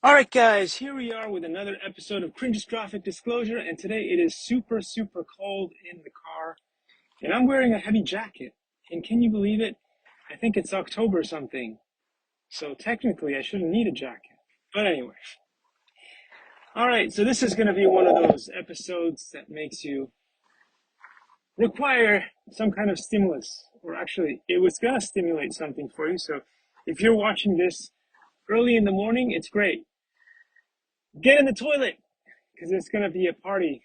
All right, guys, here we are with another episode of Cringe-Graphic Disclosure, and today it is super, super cold in the car, and I'm wearing a heavy jacket. And can you believe it? I think it's October or something, so technically I shouldn't need a jacket. But anyway, all right, so this is going to be one of those episodes that makes you require some kind of stimulus, or actually, it was going to stimulate something for you. So if you're watching this early in the morning, it's great. Get in the toilet because it's going to be a party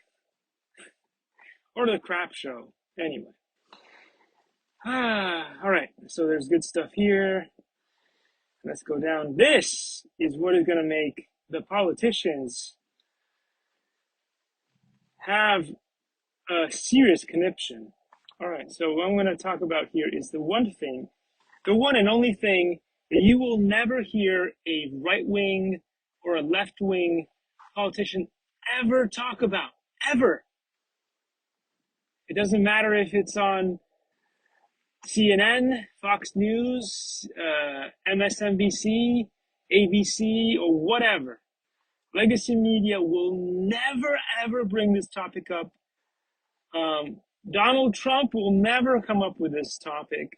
or the crap show. Anyway. All right. So there's good stuff here. Let's go down. This is what is going to make the politicians have a serious conniption. All right. So what I'm going to talk about here is the one and only thing that you will never hear a right wing or a left wing politician ever talk about. Ever. It doesn't matter if it's on CNN, Fox News, MSNBC, ABC, or whatever. Legacy media will never ever bring this topic up. Donald Trump will never come up with this topic.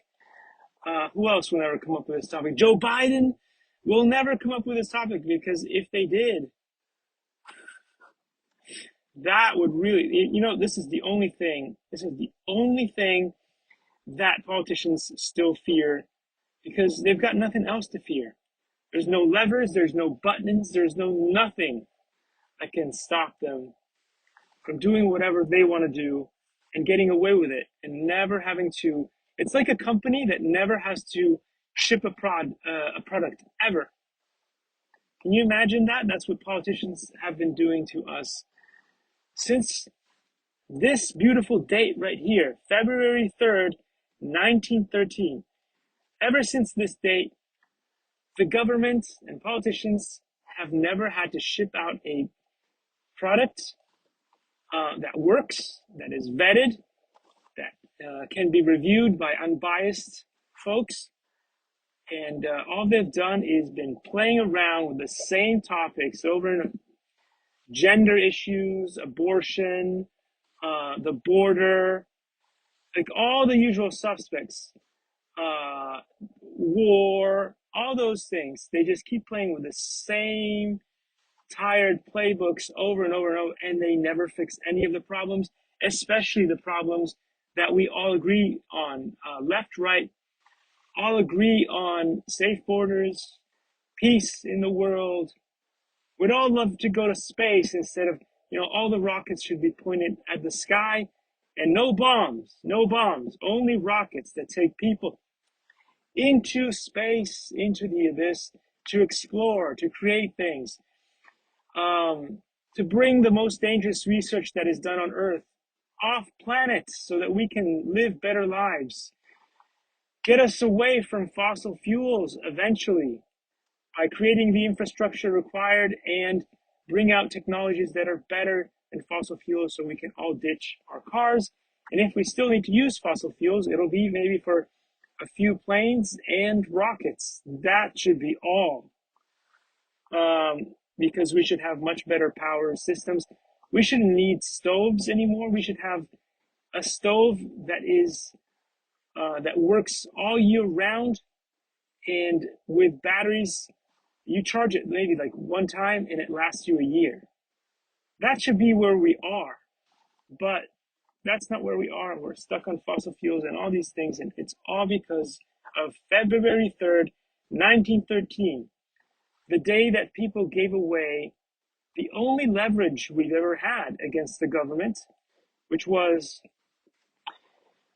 Who else will never come up with this topic? Joe Biden will never come up with this topic, because if they did, that would really, this is the only thing that politicians still fear, because they've got nothing else to fear. There's no levers, there's no buttons, there's no nothing that can stop them from doing whatever they want to do and getting away with it and never having to. It's like a company that never has to ship a product ever. Can you imagine that? That's what politicians have been doing to us since this beautiful date right here, February 3rd, 1913. Ever since this date, the government and politicians have never had to ship out a product that works, that is vetted, that can be reviewed by unbiased folks. And all they've done is been playing around with the same topics over and over. Gender issues, abortion, the border, like all the usual suspects, war, all those things. They just keep playing with the same tired playbooks over and over and over, and they never fix any of the problems, especially the problems that we all agree on. Left, right, all agree on safe borders, peace in the world. We'd all love to go to space instead of, all the rockets should be pointed at the sky, and no bombs, only rockets that take people into space, into the abyss, to explore, to create things, to bring the most dangerous research that is done on Earth off planet so that we can live better lives. Get us away from fossil fuels eventually by creating the infrastructure required and bring out technologies that are better than fossil fuels so we can all ditch our cars. And if we still need to use fossil fuels, it'll be maybe for a few planes and rockets. That should be all. Because we should have much better power systems. We shouldn't need stoves anymore. We should have a stove that is that works all year round, and with batteries, you charge it maybe like one time and it lasts you a year. That should be where we are, but that's not where we are. We're stuck on fossil fuels and all these things, and it's all because of February 3rd, 1913, the day that people gave away the only leverage we've ever had against the government, which was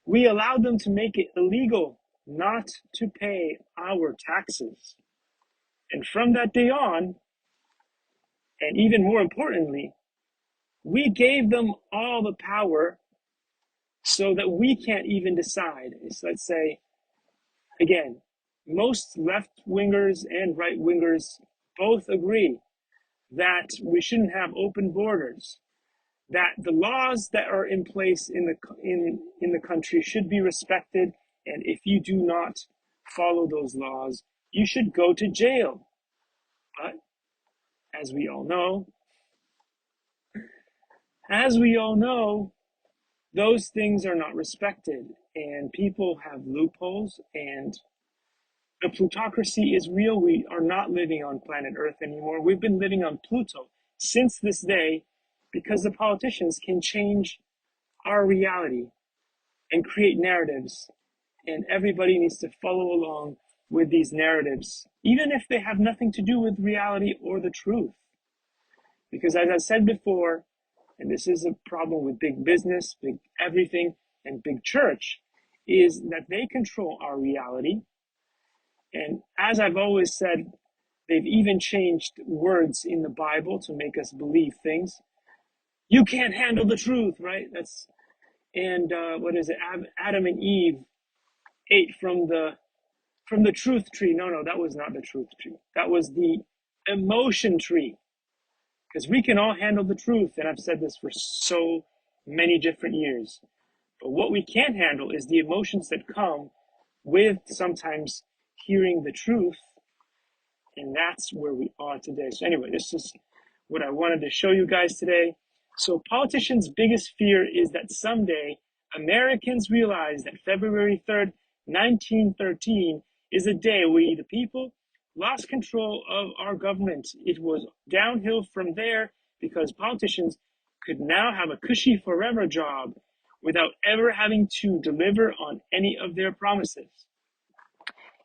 we allowed them to make it illegal not to pay our taxes. And from that day on, and even more importantly, we gave them all the power so that we can't even decide. So let's say, again, most left-wingers and right-wingers both agree that we shouldn't have open borders, that the laws that are in place in the country should be respected, and if you do not follow those laws, you should go to jail. But as we all know, as we all know, those things are not respected, and people have loopholes, and the plutocracy is real. We are not living on planet Earth anymore. We've been living on Pluto since this day because the politicians can change our reality and create narratives, and everybody needs to follow along with these narratives, even if they have nothing to do with reality or the truth. Because as I said before, and this is a problem with big business, big everything, and big church, is that they control our reality. And as I've always said, they've even changed words in the Bible to make us believe things. You can't handle the truth, right? What is it? Adam and Eve ate from the truth tree. No, that was not the truth tree. That was the emotion tree. Because we can all handle the truth, and I've said this for so many different years. But what we can't handle is the emotions that come with sometimes hearing the truth, and that's where we are today. So anyway, this is what I wanted to show you guys today. So politicians' biggest fear is that someday Americans realize that February 3rd, 1913 is a day we, the people, lost control of our government. It was downhill from there because politicians could now have a cushy forever job without ever having to deliver on any of their promises.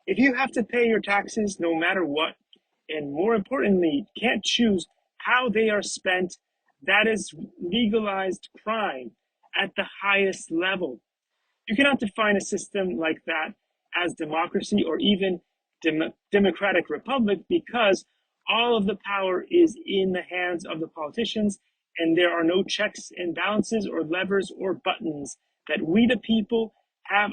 If you have to pay your taxes no matter what, and more importantly, can't choose how they are spent, that is legalized crime at the highest level. You cannot define a system like that as democracy or even democratic republic because all of the power is in the hands of the politicians and there are no checks and balances or levers or buttons that we the people have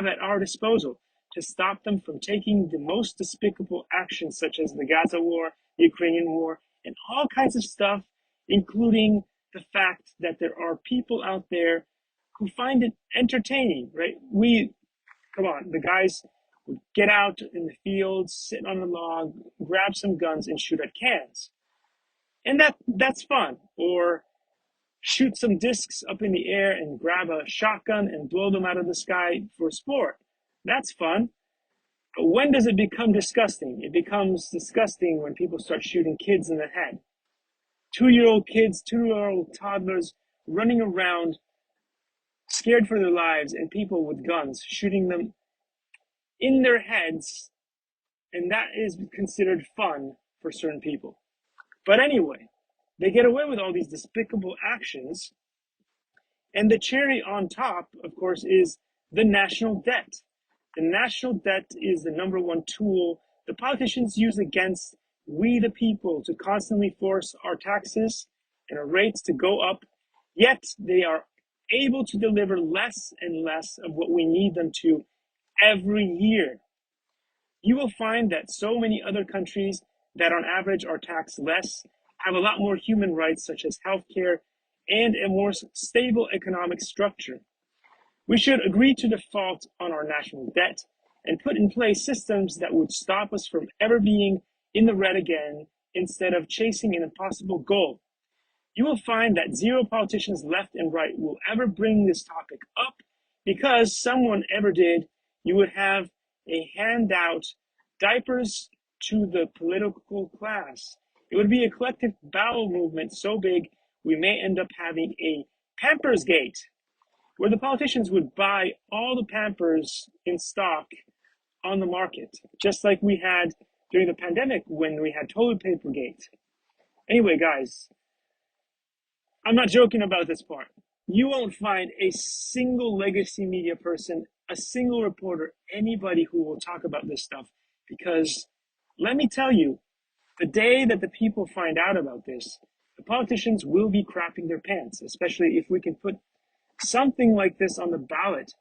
at our disposal to stop them from taking the most despicable actions such as the Gaza war, the Ukrainian war, and all kinds of stuff, including the fact that there are people out there who find it entertaining, right? Come on, the guys would get out in the fields, sit on a log, grab some guns, and shoot at cans. And that's fun. Or shoot some discs up in the air and grab a shotgun and blow them out of the sky for sport. That's fun. But when does it become disgusting? It becomes disgusting when people start shooting kids in the head. 2-year-old kids, 2-year-old toddlers running around scared for their lives, and people with guns shooting them in their heads, and that is considered fun for certain people. But anyway, they get away with all these despicable actions, and the cherry on top, of course, is the national debt. The national debt is the number one tool the politicians use against we the people to constantly force our taxes and our rates to go up, yet they are able to deliver less and less of what we need them to every year. You will find that so many other countries that on average are taxed less have a lot more human rights such as healthcare and a more stable economic structure. We should agree to default on our national debt and put in place systems that would stop us from ever being in the red again instead of chasing an impossible goal. You will find that zero politicians left and right will ever bring this topic up because someone ever did. You would have a handout diapers to the political class. It would be a collective bowel movement so big we may end up having a Pampers Gate, where the politicians would buy all the Pampers in stock on the market, just like we had during the pandemic when we had toilet paper gate. Anyway, guys, I'm not joking about this part. You won't find a single legacy media person, a single reporter, anybody who will talk about this stuff, because let me tell you, the day that the people find out about this, the politicians will be crapping their pants, especially if we can put something like this on the ballot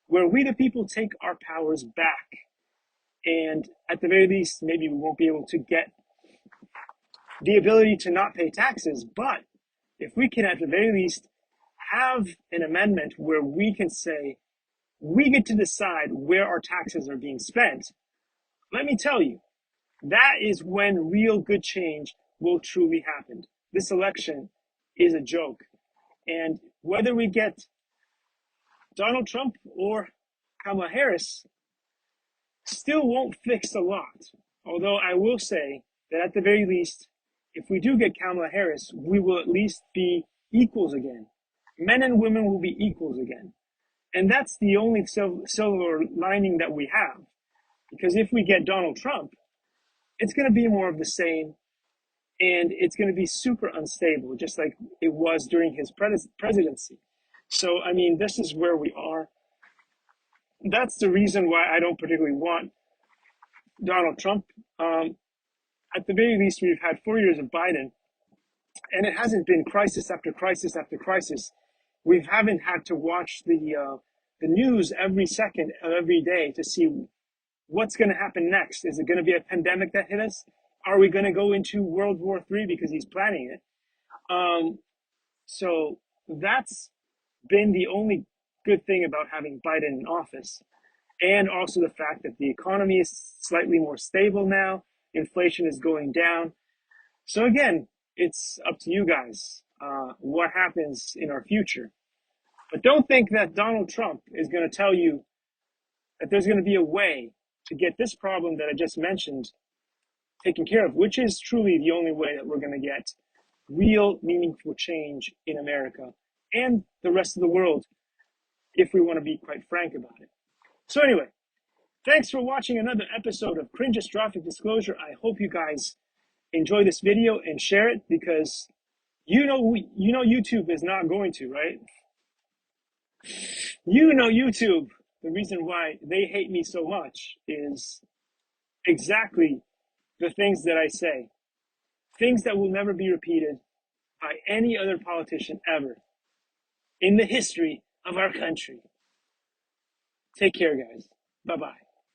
where we the people take our powers back. And at the very least, maybe we won't be able to get the ability to not pay taxes, but if we can at the very least have an amendment where we can say we get to decide where our taxes are being spent, let me tell you, That is when real good change will truly happen. This election is a joke. And whether we get Donald Trump or Kamala Harris still won't fix a lot. Although I will say that at the very least, if we do get Kamala Harris, we will at least be equals again. Men and women will be equals again. And that's the only silver lining that we have. Because if we get Donald Trump, it's going to be more of the same, and it's going to be super unstable, just like it was during his presidency. So, I mean, this is where we are. That's the reason why I don't particularly want Donald Trump. At the very least, we've had 4 years of Biden, and it hasn't been crisis after crisis after crisis. We haven't had to watch the news every second of every day to see what's going to happen next. Is it going to be a pandemic that hit us? Are we going to go into World War III because he's planning it? So that's been the only good thing about having Biden in office. And also the fact that the economy is slightly more stable now. Inflation is going down. So again, it's up to you guys what happens in our future. But don't think that Donald Trump is going to tell you that there's going to be a way to get this problem that I just mentioned taken care of, which is truly the only way that we're going to get real meaningful change in America and the rest of the world, if we want to be quite frank about it. So anyway, thanks for watching another episode of Cringeostrophic Disclosure. I hope you guys enjoy this video and share it, because you know YouTube is not going to, right? YouTube, the reason why they hate me so much is exactly the things that I say. Things that will never be repeated by any other politician ever in the history of our country. Take care, guys. Bye-bye.